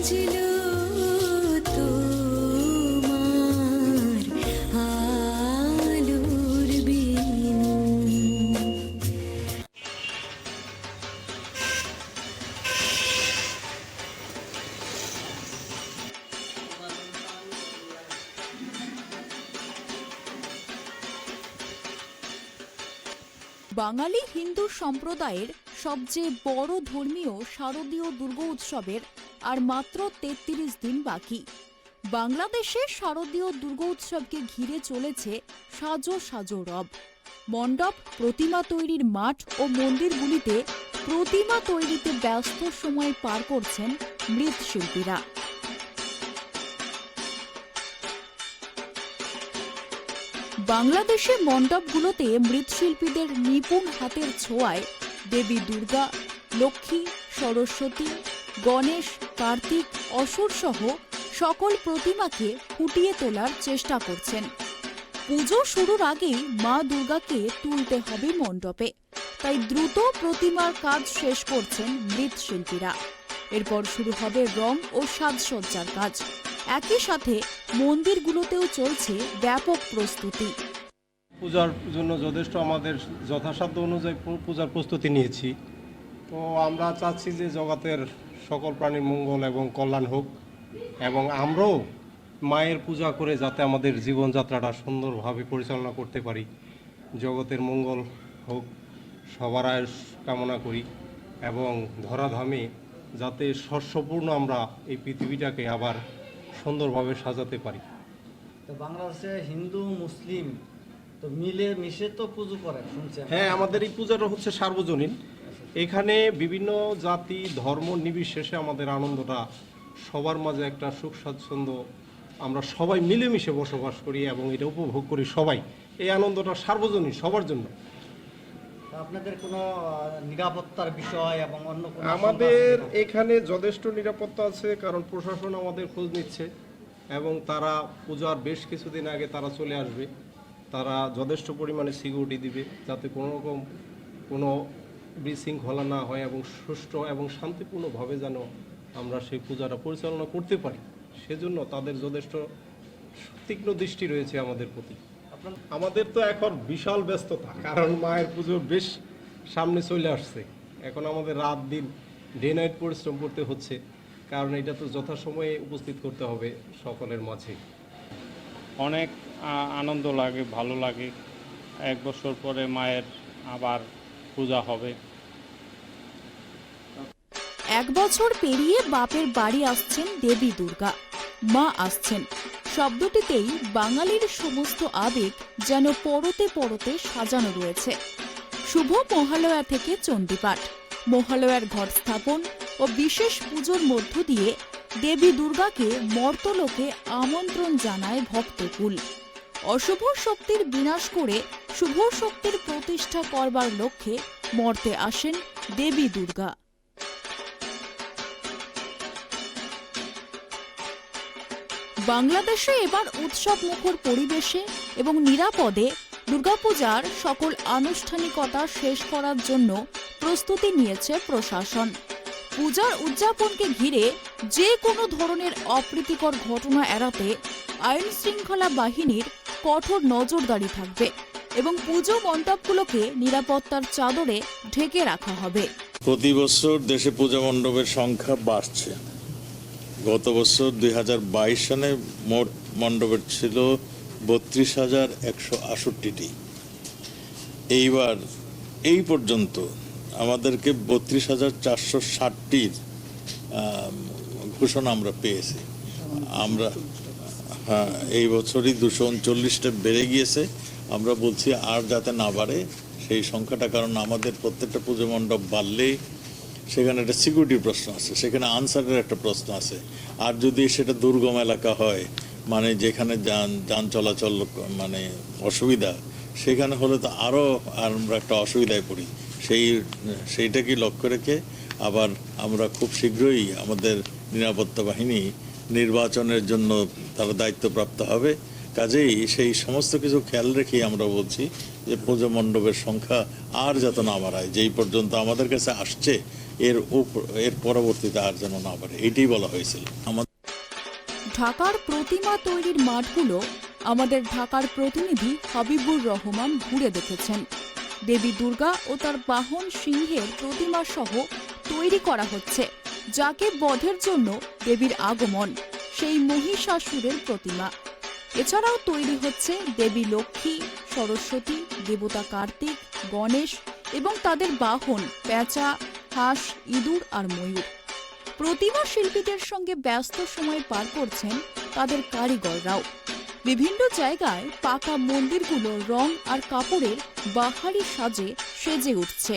বাজলো তোমার আলোর বিনু। বাঙালি হিন্দু সম্প্রদায়ের সবচেয়ে বড় ধর্মীয় শারদীয় দুর্গোৎসবের আর মাত্র ৩৩ দিন বাকি। বাংলাদেশে শারদীয় দুর্গোৎসবকে ঘিরে চলেছে সাজো সাজো রব। মণ্ডপ, প্রতিমা তৈরির মাঠ ও মন্দিরগুলিতে প্রতিমা তৈরিতে ব্যস্ত সময় পার করছেন মৃৎশিল্পীরা। বাংলাদেশে মণ্ডপগুলোতে মৃৎশিল্পীদের নিপুণ হাতের ছোঁয়ায় দেবী দুর্গা, লক্ষ্মী, সরস্বতী, গণেশ, কার্তিক, অসুর সহ সকল প্রতিমাকে ফুটিয়ে তোলার চেষ্টা করছেন। পুজো শুরুর আগেই মা দুর্গাকে তুলতে হবে মণ্ডপে, তাই দ্রুত প্রতিমার কাজ শেষ করছেন মৃৎশিল্পীরা। এরপর শুরু হবে রং ও সাজসজ্জার কাজ। একই সাথে মন্দিরগুলোতেও চলছে ব্যাপক প্রস্তুতি। পূজার জন্য যথেষ্ট আমাদের যথাসাধ্য অনুযায়ী পূজার প্রস্তুতি নিয়েছি। তো আমরা চাচ্ছি যে জগতের সকল প্রাণীর মঙ্গল এবং কল্যাণ হোক, এবং আমরাও মায়ের পূজা করে যাতে আমাদের জীবনযাত্রাটা সুন্দরভাবে পরিচালনা করতে পারি। জগতের মঙ্গল হোক, সবার আয়ুষ কামনা করি, এবং ধরাধামে যাতে শস্যপূর্ণ আমরা এই পৃথিবীটাকে আবার সুন্দরভাবে সাজাতে পারি। তো বাংলাদেশে হিন্দু মুসলিম তো মিলে মিশে তো পুজো করে শুনছেন। হ্যাঁ, আমাদের এই পূজাটা হচ্ছে সার্বজনীন। এখানে বিভিন্ন জাতি ধর্ম নির্বিশেষে আমাদের আনন্দটা সবার মাঝে একটা সুখ স্বাচ্ছন্দ্য, আমরা সবাই মিলেমিশে বসবাস করি এবং এটা উপভোগ করি সবাই। এই আনন্দটা সার্বজনীন, সবার জন্য। আপনাদের কোনো নিরাপত্তার বিষয় এবং অন্য কোনো আমাদের এখানে যথেষ্ট নিরাপত্তা আছে, কারণ প্রশাসন আমাদের খোঁজ নিচ্ছে এবং তারা পূজার বেশ কিছুদিন আগে তারা চলে আসবে। তারা যথেষ্ট পরিমাণে সিকিউরিটি দিবে যাতে কোনো রকম কোনো বিশৃঙ্খলা না হয় এবং সুষ্ঠু এবং শান্তিপূর্ণভাবে যেন আমরা সেই পূজাটা পরিচালনা করতে পারি। সেজন্য তাদের যথেষ্ট তীক্ষ্ণ দৃষ্টি রয়েছে আমাদের প্রতি। আমাদের তো এখন বিশাল ব্যস্ততা, কারণ মায়ের পুজো বেশ সামনে চলে আসছে। এখন আমাদের রাত দিন ডে নাইট পরিশ্রম করতে হচ্ছে, কারণ এটা তো যথাসময়ে উপস্থিত করতে হবে সকলের মাঝে। অনেক আনন্দ লাগে, ভালো লাগে। 1 বছর পরে মায়ের আবার পূজা হবে। 1 বছর পেরিয়ে বাপের বাড়ি আসছেন দেবী দুর্গা, মা আসছেন। শব্দটিতেই বাঙালির সমস্ত আবেগ যেন পরতে পরতে সাজানো রয়েছে। শুভ মহালয়া থেকে চণ্ডীপাঠ, মহালয়ার ঘট স্থাপন ও বিশেষ পুজোর মধ্য দিয়ে দেবী দুর্গাকে মর্তলোকে আমন্ত্রণ জানায় ভক্তকুল। অশুভ শক্তির বিনাশ করে শুভ শক্তির প্রতিষ্ঠা করবার লক্ষ্যে মর্তে আসেন দেবী দুর্গা। বাংলাদেশে এবার উৎসব মুখর পরিবেশে এবং নিরাপদে দুর্গাপূজার সকল আনুষ্ঠানিকতা শেষ করার জন্য প্রস্তুতি নিয়েছে প্রশাসন। পূজার উদযাপনকে ঘিরে যে কোনো ধরনের অপ্রীতিকর ঘটনা এড়াতে আইন শৃঙ্খলা বাহিনীর কঠোর নজরদারি থাকবে এবং পুজো মণ্ডপগুলোকে নিরাপত্তার চাদরে ঢেকে রাখা হবে। প্রতি বছর দেশে পূজা মণ্ডপের সংখ্যা বাড়ছে। গত বছর 2022 সালে মোট মণ্ডপের ছিল 32,168টি। এইবার এই পর্যন্ত আমাদেরকে 32,460টির ঘোষণা আমরা পেয়েছি। আমরা এই বছরই 239টা বেড়ে গিয়েছে। আমরা বলছি আর যাতে না বাড়ে সেই সংখ্যাটা, কারণ আমাদের প্রত্যেকটা পুজো মণ্ডপ বাড়লেই সেখানে একটা সিকিউরিটির প্রশ্ন আছে, সেখানে আনসারের একটা প্রশ্ন আছে। আর যদি সেটা দুর্গম এলাকা হয়, মানে যেখানে যান চলাচল মানে অসুবিধা, সেখানে হলে তো আরও আমরা একটা অসুবিধায় পড়ি। সেইটাকে লক্ষ্য রেখে আবার আমরা খুব শীঘ্রই আমাদের নিরাপত্তা বাহিনী নির্বাচনের জন্য তারা দায়িত্বপ্রাপ্ত হবে। কাজেই সেই সমস্ত কিছু খেয়াল রেখেই আমরা বলছি যে পুজো মণ্ডপের সংখ্যা আর যাতে না বাড়ায়। যেই পর্যন্ত আমাদের কাছে আসছে এর পরবর্তীতে আর যেন না বাড়ে, এইটাই বলা হয়েছিল। আমাদের ঢাকার প্রতিমা তৈরির মাঠগুলো আমাদের ঢাকার প্রতিনিধি হাবিবুর রহমান ঘুরে দেখেছেন। দেবী দুর্গা ও তার বাহন সিংহের প্রতিমা সহ তৈরি করা হচ্ছে, যাকে বধের জন্য দেবীর আগমন, সেই মহিষাসুরের প্রতিমা। এছাড়াও তৈরি হচ্ছে দেবী লক্ষ্মী, সরস্বতী, দেবতা কার্তিক, গণেশ এবং তাদের বাহন পেঁচা, হাঁস, ইঁদুর আর ময়ূর। প্রতিমা শিল্পীদের সঙ্গে ব্যস্ত সময় পার করছেন তাদের কারিগররাও। বিভিন্ন জায়গায় পাকা মন্দিরগুলো রং আর কাপড়ের বাহারি সাজে সেজে উঠছে।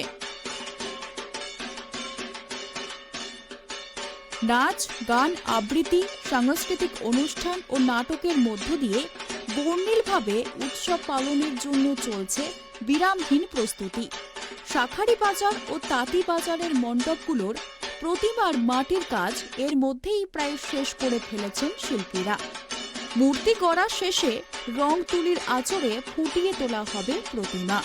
নাচ, গান, আবৃত্তি, সাংস্কৃতিক অনুষ্ঠান ও নাটকের মধ্য দিয়ে বর্ণিলভাবে উৎসব পালনের জন্য চলছে বিরামহীন প্রস্তুতি। শাঁখারী বাজার ও তাঁতি বাজারের মণ্ডপগুলোর প্রতিমার মাটির কাজ এর মধ্যেই প্রায় শেষ করে ফেলেছেন শিল্পীরা। মূর্তি গড়া শেষে রং তুলির আঁচড়ে ফুটিয়ে তোলা হবে প্রতিমা।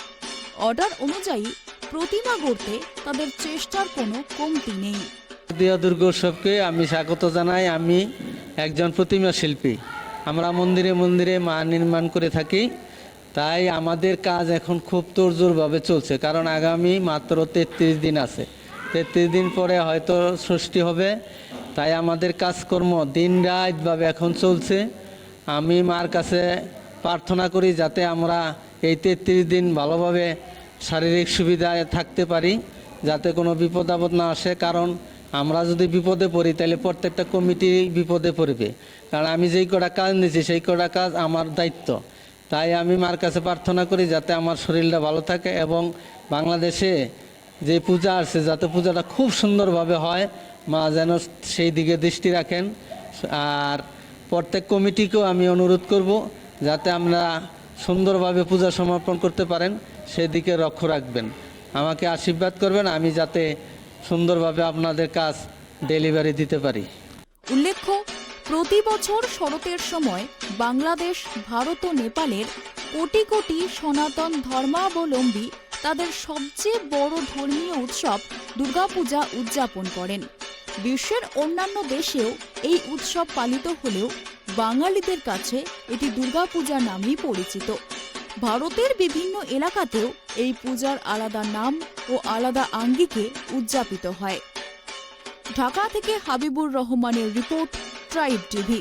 অর্ডার অনুযায়ী প্রতিমা গড়তে তাদের চেষ্টার কোনো কমতি নেই। শারদীয় দুর্গোৎসবকে আমি স্বাগত জানাই। আমি একজন প্রতিমা শিল্পী। আমরা মন্দিরে মন্দিরে মা নির্মাণ করে থাকি, তাই আমাদের কাজ এখন খুব তোড়জোড়ভাবে চলছে। কারণ আগামী মাত্র 33 দিন আছে, 33 দিন পরে হয়তো ষষ্ঠী হবে, তাই আমাদের কাজকর্ম দিন রাতভাবে এখন চলছে। আমি মার কাছে প্রার্থনা করি যাতে আমরা এই 33 দিন ভালোভাবে শারীরিক সুবিধায় থাকতে পারি, যাতে কোনো বিপদ আপদ না আসে। কারণ আমরা যদি বিপদে পড়ি তাহলে প্রত্যেকটা কমিটি বিপদে পড়বে, কারণ আমি যেই কটা কাজ নিয়েছি সেই কটা কাজ আমার দায়িত্ব। তাই আমি মার কাছে প্রার্থনা করি যাতে আমার শরীরটা ভালো থাকে এবং বাংলাদেশে যে পূজা আছে যাতে পূজাটা খুব সুন্দরভাবে হয়, মা যেন সেই দিকে দৃষ্টি রাখেন। আর প্রত্যেক কমিটিকেও আমি অনুরোধ করব যাতে আমরা সুন্দরভাবে পূজা সমাপন করতে পারেন, সেদিকে লক্ষ্য রাখবেন, আমাকে আশীর্বাদ করবেন, আমি যাতে সুন্দরভাবে আপনাদের কাজ ডেলিভারি দিতে পারি। উল্লেখ্য, প্রতি বছর শরতের সময় বাংলাদেশ, ভারত ও নেপালের কোটি কোটি সনাতন ধর্মাবলম্বী তাদের সবচেয়ে বড় ধর্মীয় উৎসব দুর্গাপূজা উদযাপন করেন। বিশ্বের অন্যান্য দেশেও এই উৎসব পালিত হলেও বাঙালিদের কাছে এটি দুর্গাপূজা নামেই পরিচিত। ভারতের বিভিন্ন এলাকাতেও এই পূজার আলাদা নাম ও আলাদা আঙ্গিকে উদযাপিত হয়। ঢাকা থেকে হাবিবুর রহমানের রিপোর্ট, ট্রাইব টিভি।